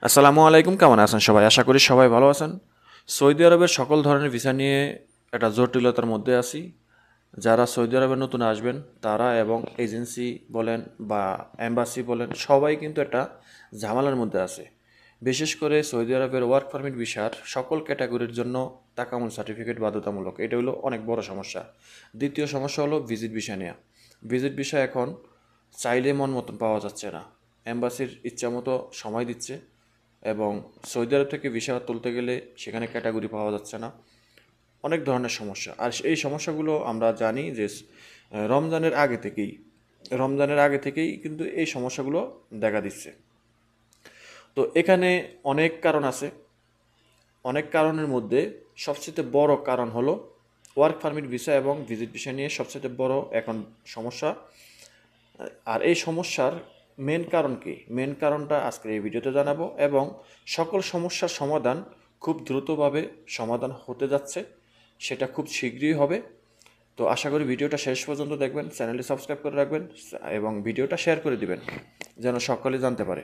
আসসালামু আলাইকুম, কেমন আছেন সবাই? আশা করি সবাই ভালো আছেন। সৌদি আরবের সকল ধরনের ভিসা নিয়ে একটা জটিলতার মধ্যে আছি। যারা সৌদি আরবে নতুন আসবেন তারা এবং এজেন্সি বলেন বা এম্বাসি বলেন, সবাই কিন্তু একটা ঝামেলার মধ্যে আছে। বিশেষ করে সৌদি আরবের ওয়ার্ক পারমিট ভিসার সকল ক্যাটাগরির জন্য তাকামুল সার্টিফিকেট বাধ্যতামূলক। এটা হলো অনেক বড় সমস্যা। দ্বিতীয় সমস্যা হলো ভিজিট ভিসা নেওয়া। ভিজিট ভিসা এখন চাইলে মন মতন পাওয়া যাচ্ছে না। এম্বাসির ইচ্ছা মতো সময় দিচ্ছে এবং সৌদি আরব থেকে ভিসা তুলতে গেলে সেখানে ক্যাটাগরি পাওয়া যাচ্ছে না। অনেক ধরনের সমস্যা, আর এই সমস্যাগুলো আমরা জানি যে রমজানের আগে থেকেই কিন্তু এই সমস্যাগুলো দেখা দিচ্ছে। তো এখানে অনেক কারণ আছে। অনেক কারণের মধ্যে সবচেয়ে বড় কারণ হলো ওয়ার্ক পারমিট ভিসা এবং ভিজিট ভিসা নিয়ে সবচেয়ে বড় এখন সমস্যা। আর এই সমস্যার মেন কারণ কি, মেন কারণটা আজকের এই ভিডিওতে জানাবো এবং সকল সমস্যার সমাধান খুব দ্রুতভাবে সমাধান হতে যাচ্ছে, সেটা খুব শীঘ্রই হবে। তো আশা করি ভিডিওটা শেষ পর্যন্ত দেখবেন, চ্যানেলটি সাবস্ক্রাইব করে রাখবেন এবং ভিডিওটা শেয়ার করে দিবেন যেন সকলে জানতে পারে।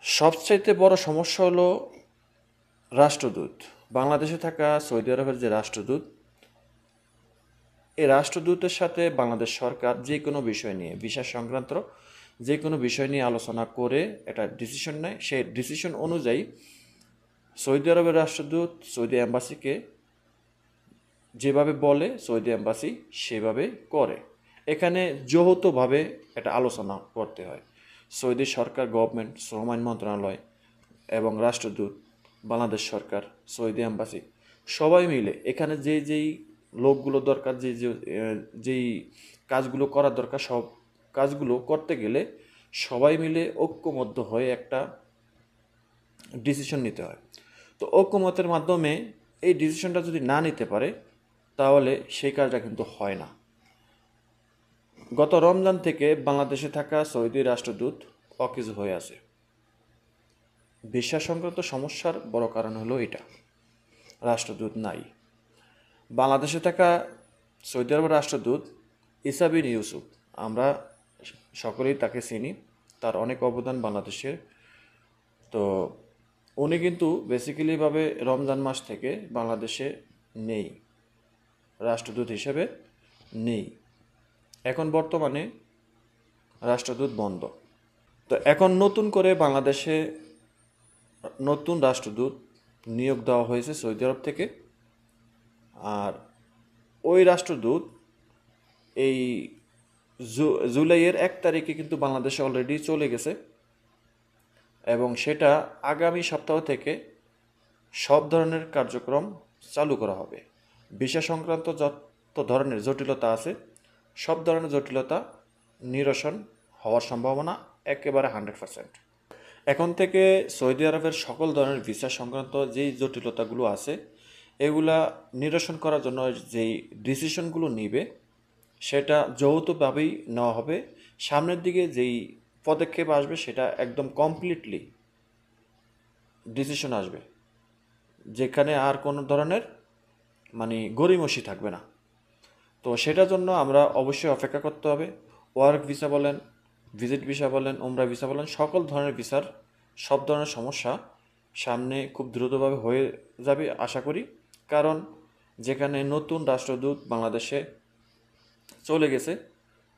সবচাইতে বড় সমস্যা হলো রাষ্ট্রদূত। বাংলাদেশে থাকা সৌদি আরবের যে রাষ্ট্রদূত, এই রাষ্ট্রদূতের সাথে বাংলাদেশ সরকার যে কোনো বিষয় নিয়ে, ভিসা সংক্রান্ত যে কোনো বিষয় নিয়ে আলোচনা করে একটা ডিসিশন নেয়। সেই ডিসিশন অনুযায়ী সৌদি আরবের রাষ্ট্রদূত সৌদি এম্বাসিকে যেভাবে বলে সৌদি এম্বাসি সেভাবে করে। এখানে যৌথভাবে একটা আলোচনা করতে হয়। সৌদি সরকার, গভর্নমেন্ট, শ্রম আইন মন্ত্রণালয় এবং রাষ্ট্রদূত, বাংলাদেশ সরকার, সৌদি এম্বাসি সবাই মিলে এখানে যেই লোকগুলো দরকার, যেই কাজগুলো করার দরকার, সব কাজগুলো করতে গেলে সবাই মিলে ঐক্যবদ্ধ হয়ে একটা ডিসিশন নিতে হয়। তো ঐক্যমতের মাধ্যমে এই ডিসিশনটা যদি না নিতে পারে তাহলে সেই কাজটা কিন্তু হয় না। গত রমজান থেকে বাংলাদেশে থাকা সৌদি রাষ্ট্রদূত অকেজ হয়ে আছে। ভিসা সংক্রান্ত সমস্যার বড় কারণ হলো এটা, রাষ্ট্রদূত নাই। বাংলাদেশে থাকা সৌদি আরবের রাষ্ট্রদূত ইসা বিন ইউসুফ, আমরা সকলেই তাকে চিনি, তার অনেক অবদান বাংলাদেশের। তো উনি কিন্তু বেসিক্যালিভাবে রমজান মাস থেকে বাংলাদেশে নেই, রাষ্ট্রদূত হিসেবে নেই। এখন বর্তমানে রাষ্ট্রদূত বন্ধ। তো এখন নতুন করে বাংলাদেশে নতুন রাষ্ট্রদূত নিয়োগ দেওয়া হয়েছে সৌদি আরব থেকে। আর ওই রাষ্ট্রদূত এই জুলাইয়ের 1 তারিখে কিন্তু বাংলাদেশে অলরেডি চলে গেছে এবং সেটা আগামী সপ্তাহ থেকে সব ধরনের কার্যক্রম চালু করা হবে। ভিসা সংক্রান্ত যত ধরনের জটিলতা আছে সব ধরনের জটিলতা নিরসন হওয়ার সম্ভাবনা একেবারে 100%। এখন থেকে সৌদি আরবের সকল ধরনের ভিসা সংক্রান্ত যেই জটিলতাগুলো আছে এগুলা নিরসন করার জন্য যেই ডিসিশনগুলো নিবে সেটা যৌথভাবেই নেওয়া হবে। সামনের দিকে যেই পদক্ষেপ আসবে সেটা একদম কমপ্লিটলি ডিসিশন আসবে, যেখানে আর কোনো ধরনের গড়িমসি থাকবে না। তো সেটার জন্য আমরা অবশ্যই অপেক্ষা করতে হবে। ওয়ার্ক ভিসা বলেন, ভিজিট ভিসা বলেন, উমরা ভিসা বলেন, সকল ধরনের ভিসার সব ধরনের সমস্যা সামনে খুব দ্রুতভাবে হয়ে যাবে আশা করি। কারণ যেখানে নতুন রাষ্ট্রদূত বাংলাদেশে চলে গেছে,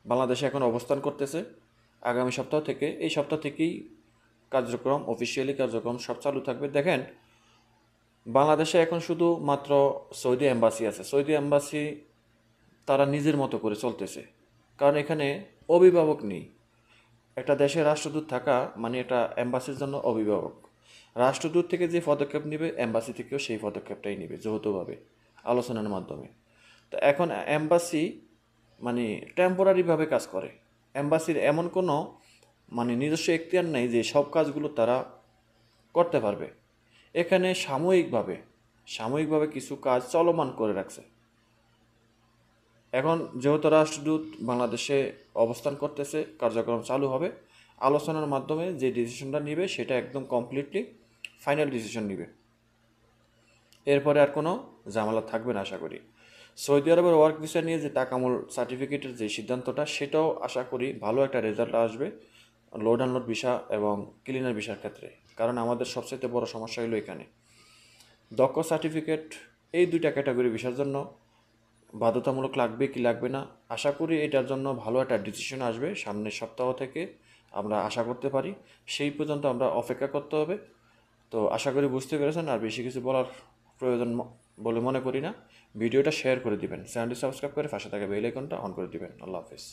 বাংলাদেশে এখন অবস্থান করতেছে, আগামী সপ্তাহ থেকে, এই সপ্তাহ থেকেই কার্যক্রম, অফিসিয়ালি কার্যক্রম সব চালু থাকবে। দেখেন, বাংলাদেশে এখন শুধু মাত্র সৌদি এম্বাসি আছে। সৌদি এম্বাসি তারা নিজের মতো করে চলতেছে, কারণ এখানে অভিভাবক নেই। একটা দেশের রাষ্ট্রদূত থাকা মানে এটা এম্বাসির জন্য অভিভাবক। রাষ্ট্রদূত থেকে যে পদক্ষেপ নেবে এম্বাসি থেকেও সেই পদক্ষেপটাই নেবে যৌথভাবে আলোচনার মাধ্যমে। তো এখন এম্বাসি টেম্পোরারিভাবে কাজ করে। এম্বাসির এমন কোনো নিজস্ব এখতিয়ার নেই যে সব কাজগুলো তারা করতে পারবে। এখানে সাময়িকভাবে কিছু কাজ চলমান করে রাখছে। এখন যেহেতু রাষ্ট্রদূত বাংলাদেশে অবস্থান করতেছে, কার্যক্রম চালু হবে, আলোচনার মাধ্যমে যে ডিসিশনটা নেবে সেটা একদম কমপ্লিটলি ফাইনাল ডিসিশন নেবে। এরপরে আর কোনো ঝামেলা থাকবে না আশা করি। সৌদি আরবের ওয়ার্ক ভিসা নিয়ে যে তাকামুল সার্টিফিকেটের যে সিদ্ধান্তটা, সেটাও আশা করি ভালো একটা রেজাল্ট আসবে লোড আনলোড ভিসা এবং ক্লিনার ভিসার ক্ষেত্রে। কারণ আমাদের সবচেয়ে বড় সমস্যা হলো এখানে দক্ষ সার্টিফিকেট। এই দুইটা ক্যাটাগরি ভিসার জন্য বাধ্যতামূলক লাগবে কি লাগবে না, আশা করি এটার জন্য ভালো একটা ডিসিশন আসবে সামনের সপ্তাহ থেকে, আমরা আশা করতে পারি। সেই পর্যন্ত আমরা অপেক্ষা করতে হবে। তো আশা করি বুঝতে পেরেছেন, আর বেশি কিছু বলার প্রয়োজন বলে মনে করি না। ভিডিওটা শেয়ার করে দিবেন, চ্যানেলটি সাবস্ক্রাইব করে পাশে থাকা বেল আইকনটা অন করে দিবেন। আল্লাহ হাফেজ।